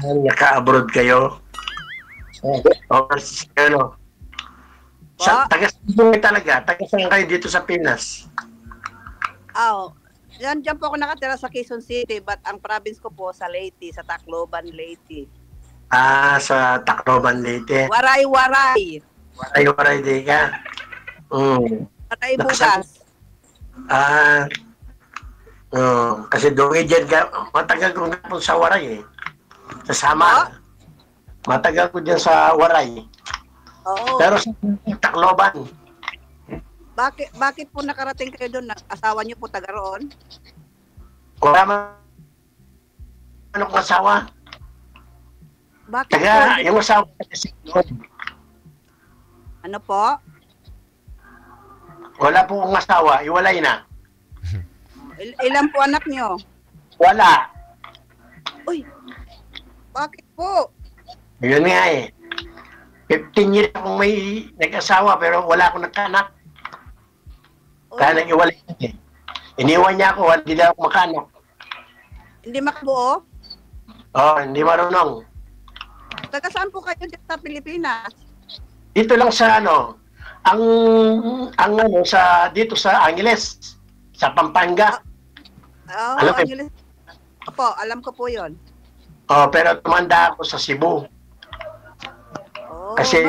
Naka-abroad kayo. Overseas kayo, no? Taga-saan talaga? Taga-saan kayo dito sa Pinas? Diyan po ako nakatira sa Quezon City, but ang province ko po sa Leyte, sa Tacloban, Leyte. Sa Tacloban, Leyte. Waray-waray. Waray-waray di ka. Waray bugas. Kasi doon dyan ka, matagal ko nga po sa Waray eh. Sa Samar. Matagal ko dyan sa Waray. Oo. Pero sa Tacloban. Bakit po nakarating kayo doon? Asawa niyo po taga roon? Wala man akong asawa. Bakit po? Yung asawa kasi ano po? Wala po akong asawa. Iwalay na. Ilan po anak niyo? Wala. Uy, bakit po? Yun nga eh. 15 years akong may nag-asawa pero wala akong nagkanak. Kaya nag-iwalay natin. Iniwan niya ako, hindi na ako makanak. Hindi makabuo? Hindi marunong. Taga saan po kayo dito sa Pilipinas? Dito lang sa dito sa Angeles, sa Pampanga. Angeles. Opo, alam ko po 'yon. Pero tumanda ako sa Cebu. Kasi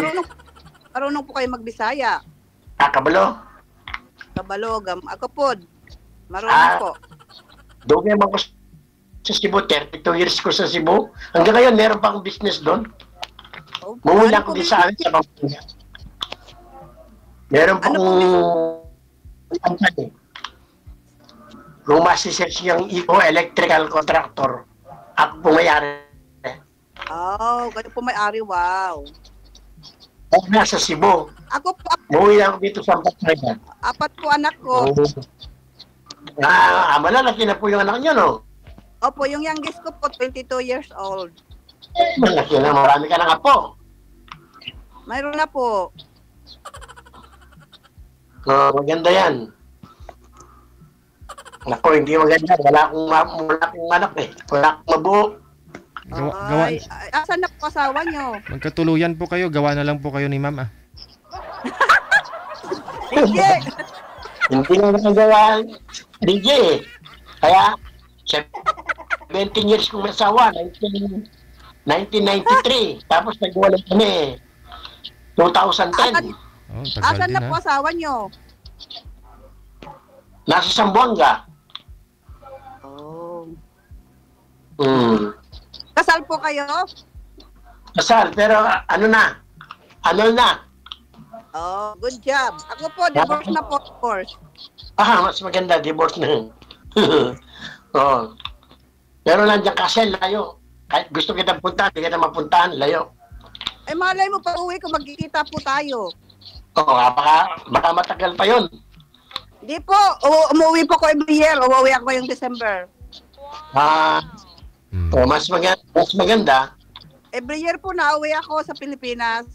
marunong po kayo magbisaya. Kabalo. Kabalogam. Ako po. Marunong po. Doon naman ko sa Cebu. 32 years ko sa Cebu. Hanggang ngayon, meron pa akong business doon. Mula ko din sa amin sa Pampanga. Meron pa akong kung masisearch niyang electrical contractor. Ako po may-ari. Kayo po may-ari. Wow. Ako nasa Cebu. Umuwi lang ako dito sa Pampanga. 4 po anak ko. Malalaki na po yung anak niyo, no? Opo, yung youngest ko po, 22 years old. Malaki na, marami ka na nga po. Mayroon na po. Maganda yan. Naku, hindi maganda. Wala akong anak eh. Wala akong mabuo. Asan na po asawa nyo? Magkatuluyan po kayo. Gawa na lang po kayo ni ma'am DJ! Hindi na nagagawa DJ eh. Kaya 17 years kong asawa, 1993. Tapos nagwalay kami 2010. Asan na po asawa nyo? Nasa Zamboanga. Kasal po kayo? Kasal, pero ano na? Good job. Ako po, divorce na po, of course. Mas maganda, divorce na. Pero nandiyan kasi, layo. Kahit gusto kita puntahan, hindi kita mapuntahan, layo. Malay mo, pa uwi ko, magkikita po tayo. Baka matagal pa yun. Hindi po, umuwi po ko every year. Umuwi ako yung December. Mas maganda. Every year po nauwi ako sa Pilipinas.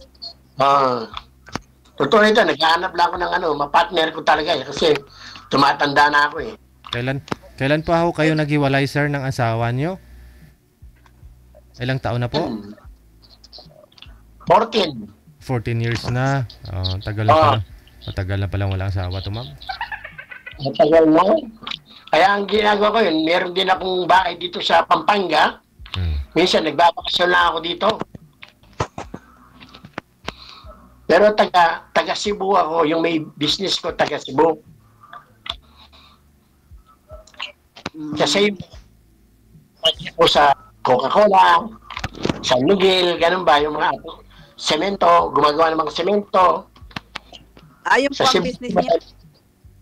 Totoo ito, naghahanap lang ako ng mapartner ko talaga eh. Kasi tumatanda na ako eh. Kailan pa ako kayo naghiwalay, sir, ng asawa nyo? Ilang taon na po? 14 years na. Tagal na pala. Matagal na palang walang asawa to, ma'am. Matagal na. Kaya ang ginagawa ko yun, meron din akong bahay dito sa Pampanga. Minsan nagbabakasyon lang ako dito. Pero taga Cebu ako, yung may business ko taga Cebu. Kasi ako sa Coca-Cola, San Miguel, ganun ba, yung mga semento, gumagawa ng mga semento. Yung po ang business niya?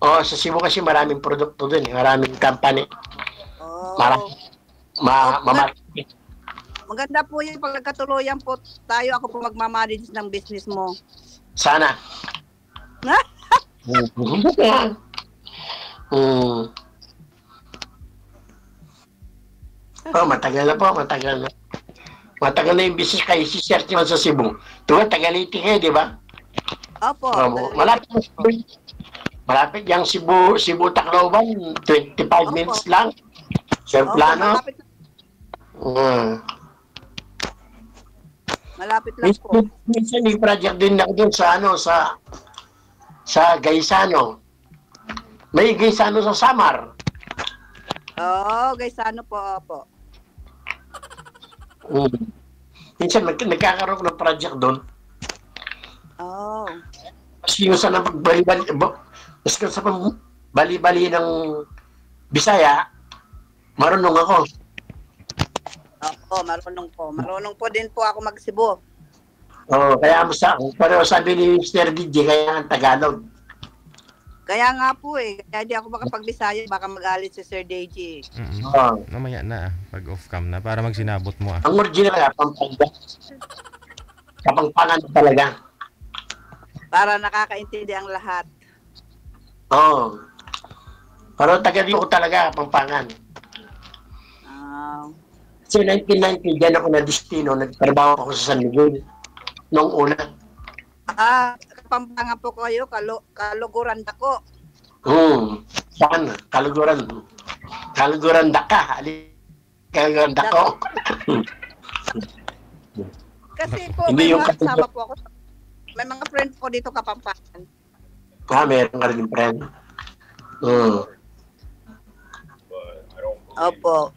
Sa Cebu kasi maraming produkto dun, maraming company. Maganda po yung pag nagkatuluyan po tayo, ako po magmamanage ng business mo. Sana. Matagal na po, matagal na. Matagal na yung business kayo si Sir Timan sa Cebu. Tuwa, Tagaliti kayo, di ba? Opo. Malapit yung Cebu Tacloban, 25 minutes lang. Sa plano. Malapit lang po. Minsan may project din ako doon sa ano sa Gaisano. May Gaisano sa Samar. Oo, guys, ano po, opo. Minsan nagkakaroon ng project doon. Oh. Kasi yung sa bali-bali ng Bisaya, marunong ako. Oo, marunong po. Marunong po din po ako mag-Cebu. Kaya pero sabi ni Mr. DJ, kaya ang Tagalog. Kaya nga po eh. Kaya di ako makapag-Bisaya, baka magalit si Sir DJ. Mamaya na pag off cam na para magsinabot mo Ang original nga, Pampanga. Kapampangan talaga. Para nakakaintindi ang lahat. Pero taga-Rio ko talaga, Pampangan. Kasi 1990, dyan ako na destino, nagtrabaho ako sa San Miguel. Noong una. Kapampangan po kayo, kaluguran dako. Saan? Kaluguran daka. Kaluguran dako. Kasi po, may mga kasama po ako. May mga friend po dito Kapampangan. Meron ka rin friend. Opo.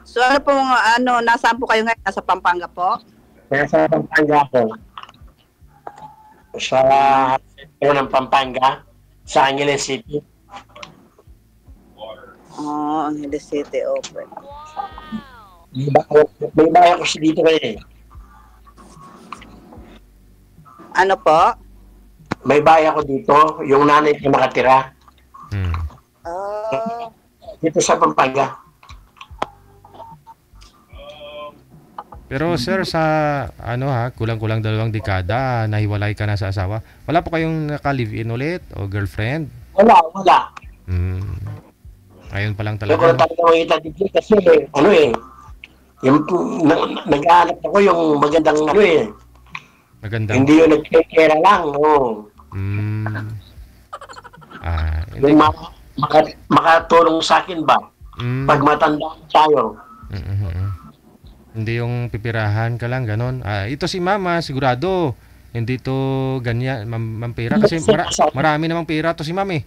So ano po nasaan po kayo ngayon? Nasa Pampanga po? Nasa Pampanga ako. Sa sentro ng Pampanga, sa Angeles City. Angeles City, open. May bahay ako dito ngayon eh. Ano po? May bahay ako dito, yung nanay ko nakatira. Dito sa Pampanga. Pero sir, sa kulang-kulang 2 dekada, nahiwalay ka na sa asawa. Wala po kayong naka-live-in ulit o girlfriend? Wala. Ngayon pa lang Pero talaga. talaga makita dito kasi yung nag-aanap ako yung magandang Magandang. Hindi yung nagkekera lang. Hindi. Yung makatulong sa akin ba? Pag matanda tayo. Hindi yung pipirahan ka lang, ganon. Ito si mama, sigurado. Hindi to ganyan, mampira. Kasi marami namang pira to si mami.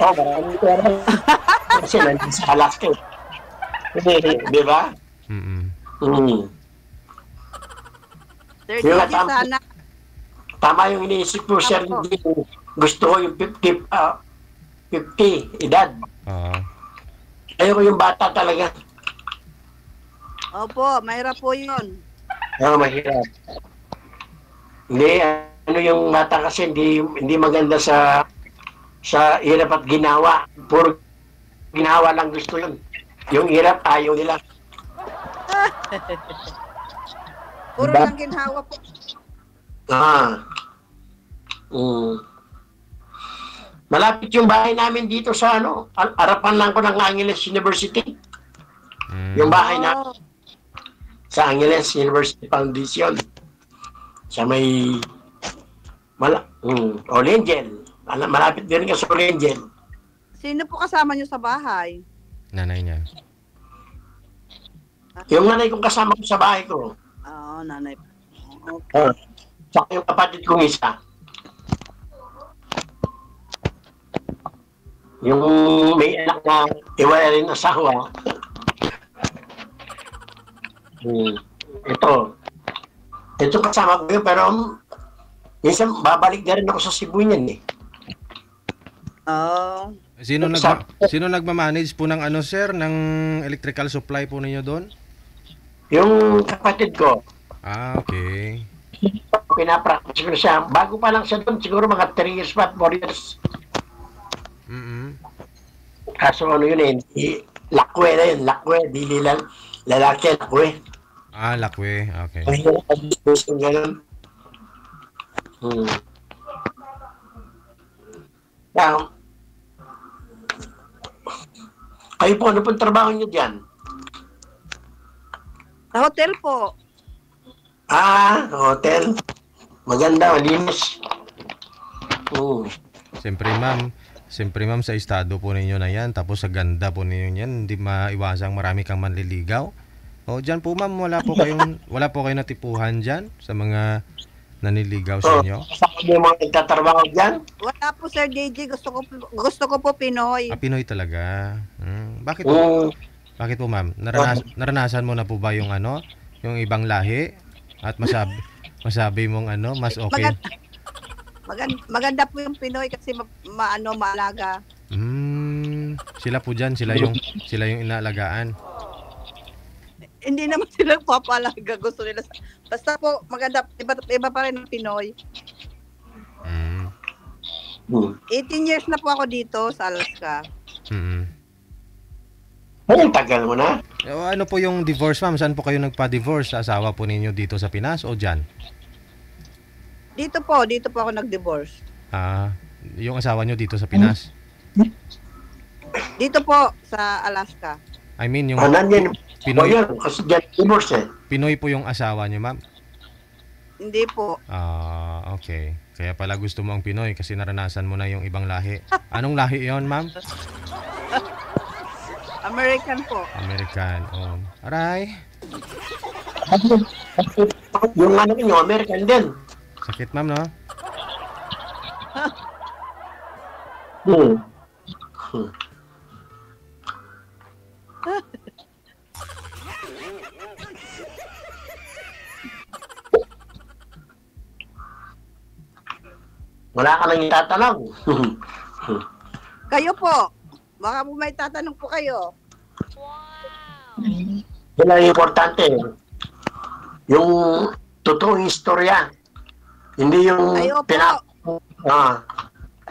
Marami pera. Kasi nandun sa Alaska. Di ba? Sir DJ, sana. Tama yung iniisip mo, Sir DJ. Gusto ko yung 50 edad. Ayoko yung bata talaga. Opo, mahirap po yun. Mahirap. Hindi, yung bata kasi hindi maganda sa hirap at ginawa. Puro ginawa lang gusto yun. Yung hirap, ayaw nila. Puro lang ginhawa po. Malapit yung bahay namin dito sa harapan lang ko ng Angeles University. Yung bahay na sa Angeles University Foundation. Sa may Olengel. Malapit din ka sa Olengel. Sino po kasama nyo sa bahay? Nanay niya. Yung nanay kong kasama ko sa bahay ko. Nanay. Okay. Saka yung kapatid kong isa. Yung may anak na iwala rin asawa. Ito kasama ko yun, pero minsan babalik na rin ako sa Cebu niyan eh. Sino nagmamanage po ng sir, ng electrical supply po ninyo doon? Yung kapatid ko. Okay. Pinapractice ko siya. Bago pa lang siya doon, siguro mga 3 years pa, 4 years. Kaso yun lakwe na yun, lakwe, dili lang, lalaki, lakwe. Lakwe, okay. Kayo po, ano pong trabaho niyo dyan? Sa hotel po. Hotel. Maganda, malinis. Siyempre ma'am, sa estado po ninyo na yan, tapos sa ganda po ninyo yan, hindi maiwasang marami kang manliligaw. O diyan po ma'am, wala po kayong natipuhan diyan sa mga naniligaw sa inyo? Sa yung mga nagtatrabaho dyan? Wala po, Sir JJ. Gusto ko po Pinoy. Pinoy talaga. Bakit po? Mm. Bakit po ma'am? Naranasan mo na po ba yung ano, yung ibang lahi at masabi mong ano, mas okay? Maganda po yung Pinoy kasi maalaga. Sila po diyan, sila yung inaalagaan. Hindi naman sila papalaga. Gusto nila. Basta po, maganda. Iba pa rin ang Pinoy. 18 years na po ako dito sa Alaska. Ay, tagal mo na. Ano po yung divorce ma'am? Saan po kayo nagpa-divorce? Sa asawa po ninyo dito sa Pinas o diyan? Dito po ako nag-divorce. Yung asawa nyo dito sa Pinas? Dito po sa Alaska. I mean yung Nandiyan. Pinoy. Yan, kasi dyan, divorce eh. Pinoy po yung asawa niyo, ma'am? Hindi po. Okay. Kaya pala gusto mo ang Pinoy kasi naranasan mo na yung ibang lahi. Anong lahi yon, ma'am? American po. American. Aray. Yung ano nyo, American din. Sakit, ma'am, no? Wala ka nang itatanong. Kayo po. Baka po may tatanong po kayo. Yan ang importante. Yung totoong istorya. Hindi yung Kayo po.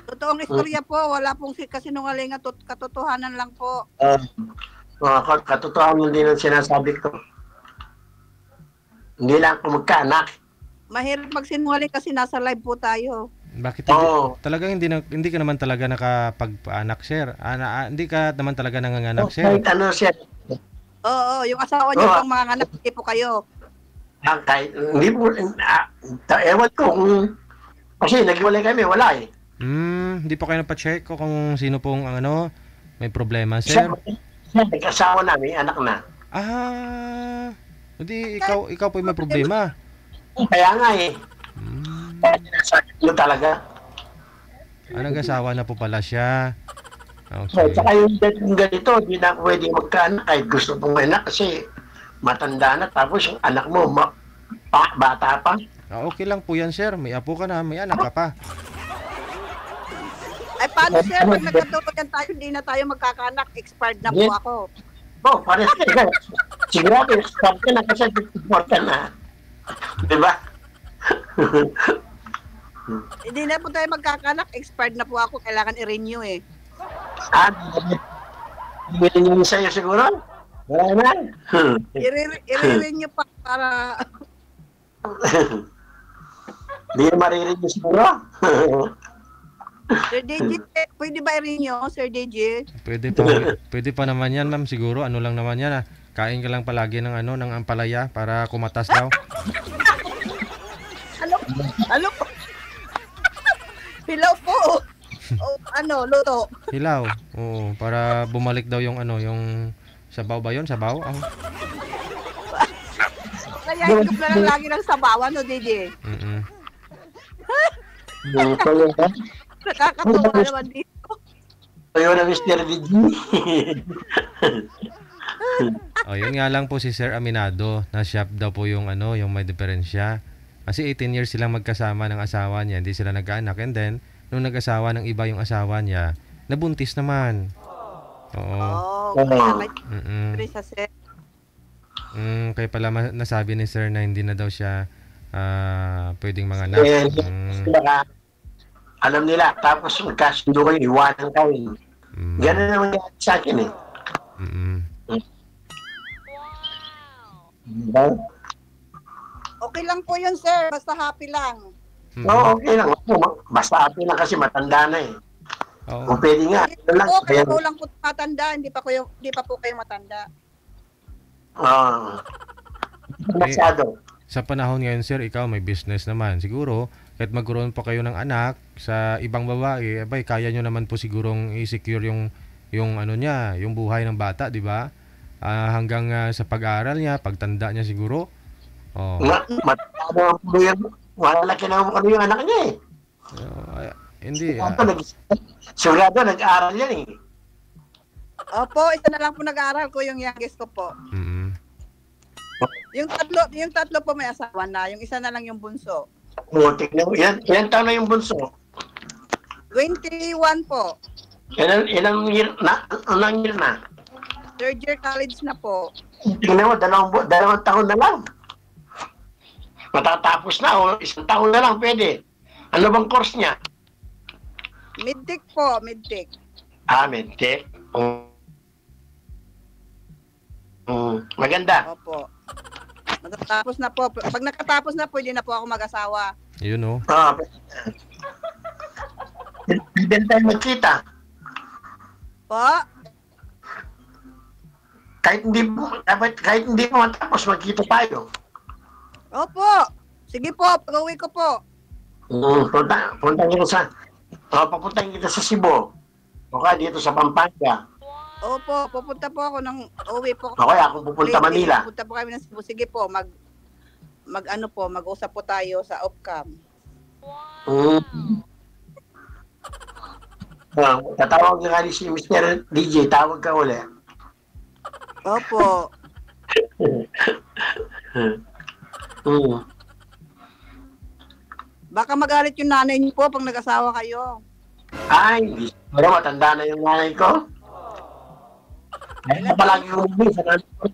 Totoong Mm. istorya po. Wala pong kasinungalingan. Katotohanan lang po. Katotohanan din ang sinasabi ko. Hindi lang ako magkaanak. Mahirap magsinungaling kasi nasa live po tayo. Bakit talagang hindi ka naman talaga nakapagpaanak, sir? Hindi ka naman talaga nanganganak, sir? Kahit ano siya. Oo, yung asawa niyo pang mga anak, hindi po kayo. Kahit, hindi po, ewan ko kasi naghiwalay kami, wala eh. Hindi po kayo napacheck kung sino pong may problema, sir? Siya, nag-asawa na, may anak na. Hindi, ikaw po may problema. Kaya nga eh. Kaya sinasabi ko talaga. Nag-asawa na po pala siya. Okay. Saka yung ganito, hindi na pwede magkaanak kahit gusto pong anak kasi matanda na tapos yung anak mo bata pa. Okay lang po yan, sir. May apo ka na, may anak ka pa. Ay, paano sir? Pag nagkatuluyan tayo, hindi na tayo magkakanak. Expired na po ako. Pares ka. Sigurado, expired ka na kasi important na. Diba? Hindi na po tayo magkakanak. Expired na po ako. Kailangan i-renew eh. Bilhin nyo sa'yo siguro? Wala naman. I-renew pa para... Hindi na maririnig nyo siguro? Sir DJ, pwede ba i-renew, Sir DJ? Pwede pa naman yan, ma'am. Siguro, ano lang naman yan, Kain ka lang palagi ng ng ampalaya para kumatas daw. Ano po? Hilaw po. Luto. Hilaw. Oo, para bumalik daw yung yung sabaw ba yun? Sabaw? Kaya higop na lang lagi ng sabawan, DJ? Nakakatuwa naman dito. Ayaw na Mr. DJ. Yun nga lang po si Sir Aminado, na shop daw po yung yung may diferensya. Kasi 18 years silang magkasama ng asawa niya, hindi sila nagkaanak. And then, nung nag-asawa ng iba yung asawa niya, nabuntis naman. Oo. Kaya pala nasabi ni Sir na hindi na daw siya pwedeng manganak. Alam nila, tapos magkasundo kayo, iwanan kayo. Ganun naman yan sa akin eh. Okay lang po yun, sir. Basta happy lang. Okay lang. Basta happy lang kasi matanda na eh. Kung pwede nga. Okay po lang po matanda. Hindi pa po kayo matanda. Masyado. Sa panahon ngayon, sir, ikaw may business naman. Siguro, kahit magkaroon pa kayo ng anak sa ibang babae, kaya nyo naman po sigurong i-secure yung buhay ng bata, di ba? hanggang sa pag-aaral niya, pagtanda niya siguro. Oh. Matanda po yan. Malaki na ano yung anak niya eh. Hindi. Sigurado, nag-aaral yan eh. Opo, isa na lang po nag-aaral ko yung youngest ko po. Yung tatlo po may asawa na, yung isa na lang yung bunso. Tignan mo, yan taon na yung bunso. 21 po. Ilang year na? Third year college na po. Tingnan mo, dalawang taon na lang. Matatapos na o isang taon na lang pwede. Ano bang course niya? Mid-tech po, mid-tech. Mid-tech. Maganda. Opo. Matatapos na po. Pag nakatapos na, pwede na po ako mag-asawa. Yun o. Pwede tayo magkita. Po? Kahit hindi mo matapos, magkita tayo. Opo. Sige po, pag-uwi ko po. Punta kita papuntahin kita sa Cebu. O kaya dito sa Pampanga. Opo, pupunta po ako ng uwi po. O kaya ako pupunta Manila. Pupunta po kami ng Cebu. Sige po, mag-usap po tayo sa Opcam. Tatawag nga rin si Mr. DJ, tawag ka uli. Opo. Baka magalit yung nanay niyo po pag nag-asawa kayo. Ay, pero matanda na yung nanay ko. Ay, palagi ko sa nanay ko.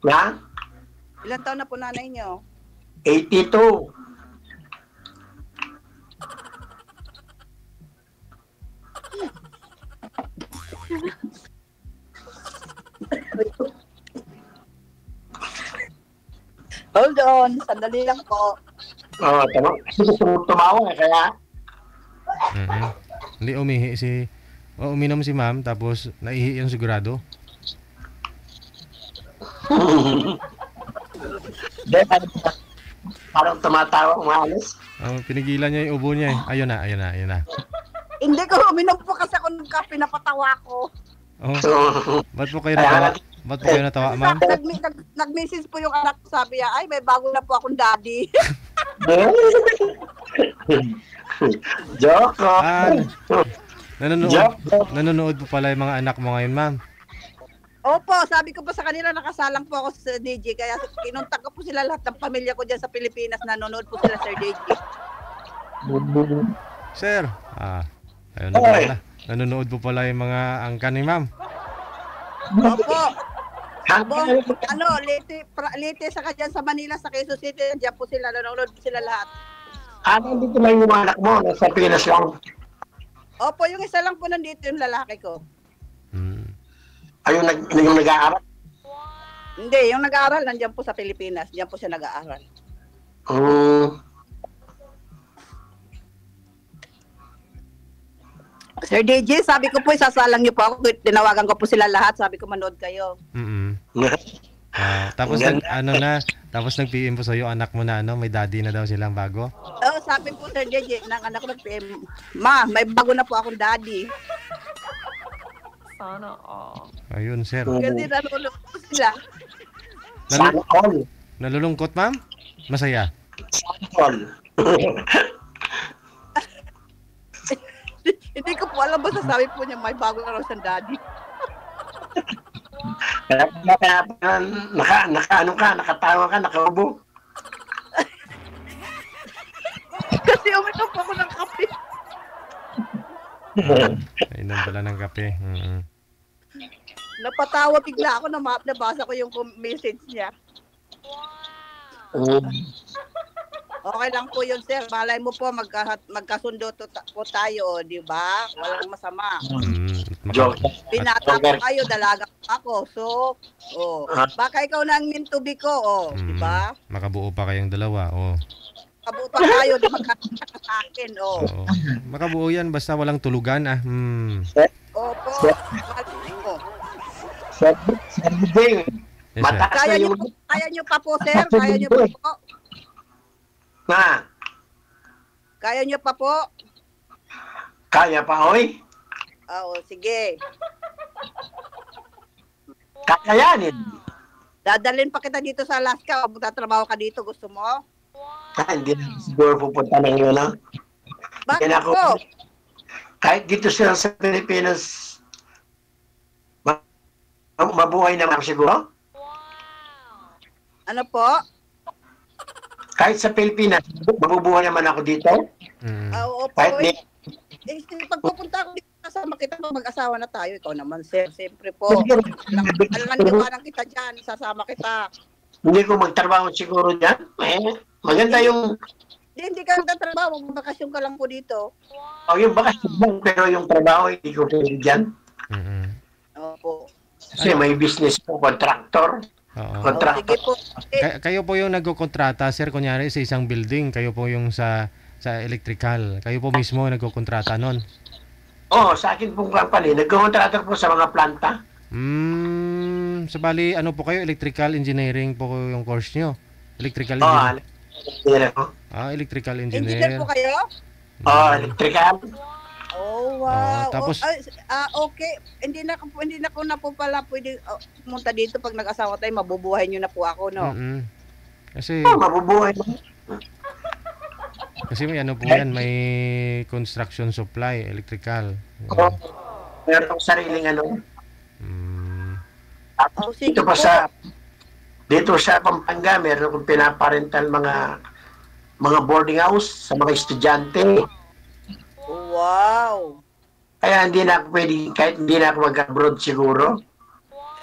Ha? Ilan taon na po nanay niyo? 82. Hold on, sandali lang po. Tumawa kaya. Hindi uminom si ma'am tapos naihi yung sigurado. Parang tumatawa, umalis. Pinigilan niya yung ubo niya eh. Ayun na. Hindi ko uminom po kasi ako ng kape, napatawa ko. Ba't po kayo natawa? Ba't po kayo natawa, ma'am? Nag-message po yung anak ko, sabi niya, ay, may bago na po akong daddy. Joke. Nanonood po pala yung mga anak mo ngayon, ma'am. Opo, sabi ko pa sa kanila, nakasalang po ako sa DJ, kaya kinuntak ko po sila lahat ng pamilya ko dyan sa Pilipinas, nanonood po sila, Sir DJ. Sir, ayun na pala. Nanonood po pala yung mga angkan ni ma'am. Opo. Lite sa dyan sa Manila, sa Quezon City, dyan po sila, nanonood po sila lahat. Nandito lang yung anak mo, nasa Pinas lang. Opo, yung isa lang po nandito yung lalaki ko. Yung nag-aaral? Hindi, yung nag-aaral, nandiyan po sa Pilipinas. Diyan po siya nag-aaral. Sir DJ, sabi ko po, isasalang niyo po ako. Tinawagan ko po sila lahat. Sabi ko, manood kayo. Tapos tapos nag-PM po sa'yo, anak mo na may daddy na daw silang bago? Sabi po, Sir DJ, ng anak ko nag-PM, Ma, may bago na po akong daddy. Sana all. Ayun, sir. Kasi nalulungkot po sila. Sana all. Nalulungkot, ma'am? Masaya? Sana all. Hindi ko po alam, basta sabi po niya, may bago na raw siyang daddy. Nakatawa ka, nakaubo. Kasi uminom po ako ng kape. Inom pala ng kape. Napatawa bigla ako, nabasa ko yung message niya. Okay lang po yun, sir. Malay mo po, magkasundo po tayo, di ba? Walang masama. Binata po kayo, dalaga po ako. So, baka ikaw na ang mintubi ko, di ba? Makabuo pa kayong dalawa, Makabuo pa tayo, di magkakita sa akin, Makabuo yan, basta walang tulugan, Opo. Sir, Yes, sir. Kaya nyo pa po, sir? Kaya nyo pa po? Kaya nyo pa po? Kaya pa, oy? Oo, sige. Kakayanin. Dadalhin pa kita dito sa Alaska. O magtatrabaho ka dito. Gusto mo? Hindi na siguro pupunta ng yun, ha? Bakit Kaya ako, po? kahit dito sila sa Pilipinas, mabuhay naman ako siguro. Ano po? Kahit sa Pilipinas, mabubuhay naman ako dito. Oo po. Kahit Pagpupunta ko dito, kasama kita pag mag-asawa na tayo. Ikaw naman, sir. Siyempre po. Alam kita dyan. Sasama kita. Hindi ko magtrabaho siguro dyan. Maganda yung... Hindi ka nagtatrabaho. Magbakasyon ka lang po dito. Yung bakasyon, pero yung trabaho, hindi ko pwede dyan. Opo. Kasi may business po, contractor. Oo. Sige po. Kayo po yung nagkokontrata, sir, kunyari sa isang building, kayo po yung sa electrical. Kayo po mismo nagkokontrata nun. Sa akin pong company, nagko-contractor po sa mga planta. Sa bali, ano po kayo? Electrical engineering po yung course nyo? Electrical engineering? Electrical Engineer engineer. po kayo? Electrical. Oh, wow. Tapos- Okay. Hindi na ko na po pala pwede pumunta dito pag nag-asawa tayo. Mabubuhay niyo na po ako, no? Kasi Mabubuhay. may ano po yan, may construction supply, electrical. Meron akong sariling ano. Sige Dito pa po. dito sa Pampanga, meron akong pinaparental mga boarding house sa mga estudyante. Wow. Kaya hindi na ako pwede, kahit hindi na ako mag-abroad siguro.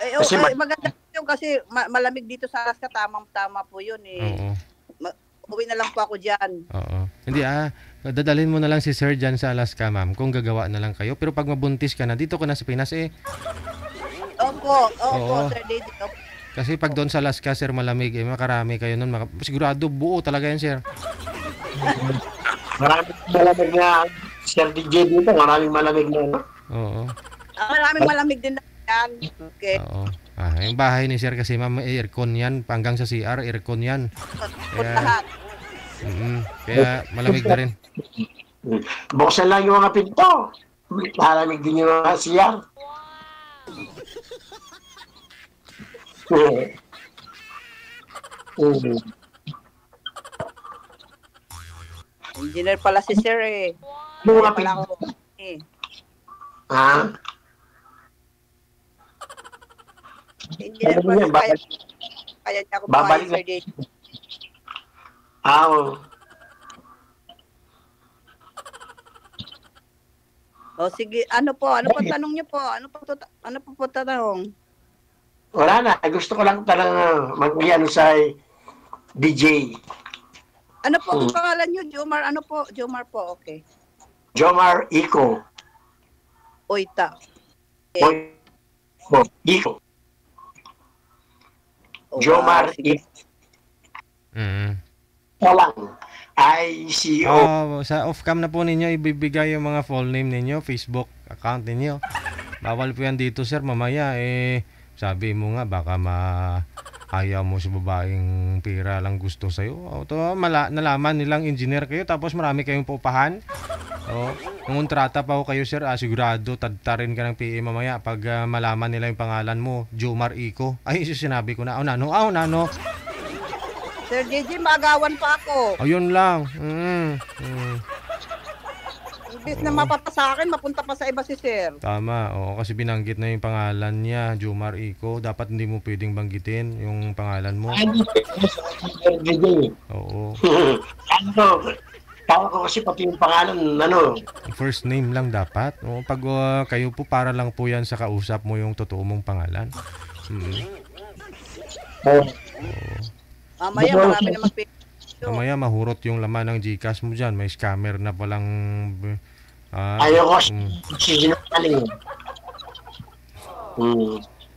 Kasi Maganda yun kasi malamig dito sa Alaska. Tamang-tama po yun eh. Oo. Uwi na lang po ako dyan. Oo. Hindi dadalhin mo na lang si Sir dyan sa Alaska, ma'am, kung gagawa na lang kayo. Pero pag mabuntis ka na, dito ko na sa Pinas Opo, Oo. Sir David. Opo. Kasi pag doon sa Alaska, sir, malamig, makarami kayo nun. Sigurado, buo talaga yan, sir. Maraming malamig na, Sir DJ dito, maraming malamig na. No? Oo. Maraming malamig din na yan. Okay. Oo. Yung bahay ni sir kasi, ma'am, aircon yan. Hanggang sa CR, aircon yan. Lahat. Kaya malamig na rin. Buksan lang yung mga pinto. Malamig din yung mga siyar. Engineer pala si Sir eh. Yung mga Kaya pala pinto. ako eh. Ha? Engineer pala si kaya niya ako Babalik buhay, Sir David. Oo. O sige, ano po tanong niyo po? Ano po tanong? Wala na. Gusto ko lang talaga mag-iano sa DJ. Ano po ang pangalan niyo? Jomar, ano po? Jomar po, okay. Jomar Iko. Oita. Iko. Oh, Jomar sige. Mm. Walang ICO. Sa off-cam na po ninyo, ibibigay yung mga full name ninyo, Facebook account ninyo. Bawal po yan dito, sir. Mamaya, sabi mo nga, baka ayaw mo sa babaeng pira lang gusto sa'yo. Nalaman nilang engineer kayo, tapos marami kayong pupahan. Nung kontrata pa ho kayo, sir, sigurado, tadtarin ka ng PE mamaya pag malaman nila yung pangalan mo, Jomar Iko. Ay, sinabi ko na, nano. Sir JJ, magawan pa ako. Ayun lang. Imbis na mapapa sa akin, mapunta pa sa iba si Sir. Tama, kasi binanggit na yung pangalan niya, Jomar Iko. Dapat hindi mo pwedeng banggitin yung pangalan mo. DJ. Oo. Tawa ko kasi pati yung pangalan, First name lang dapat. Pag kayo po, para lang po yan sa kausap mo yung totoo mong pangalan. Mamaya, marami na Mamaya mahurot yung laman ng GCash mo dyan. May scammer na palang... Ayoko sinungaling.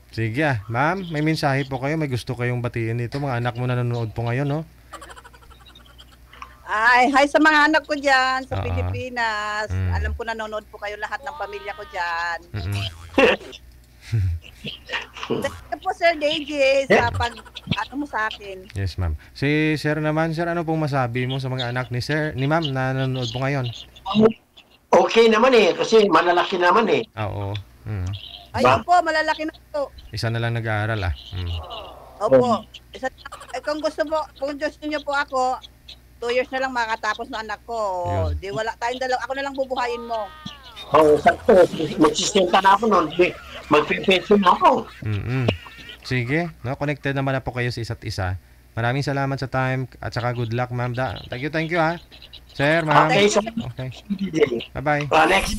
Sige ma'am, may mensahe po kayo. May gusto kayong batiin dito. Mga anak mo na nanonood po ngayon, no? Ay, hi sa mga anak ko dyan sa Oo. Pilipinas. Alam ko nanonood po kayo lahat ng pamilya ko dyan. Thank you po, Sir DJ, sa mo sa akin. Yes, ma'am. Si Sir naman, Sir, ano pong masabi mo sa mga anak ni Ma'am na nanonood po ngayon? Okay naman kasi malalaki naman Oo. Ayun po, malalaki na po. Isa na lang nag-aaral ah. Opo. Kung gusto niyo po ako, 2 years na lang makatapos ng anak ko. Yun. Di wala tayong dalawa. Ako na lang bubuhayin mo. Oo, sakto. Magsistenta na ako noon. Magpipension na ako. Sige, no, connected naman na po kayo sa isa't isa. Maraming salamat sa time at saka good luck, ma'am. Thank you ha. Sir, ma'am. Okay, Okay. Bye-bye. Next.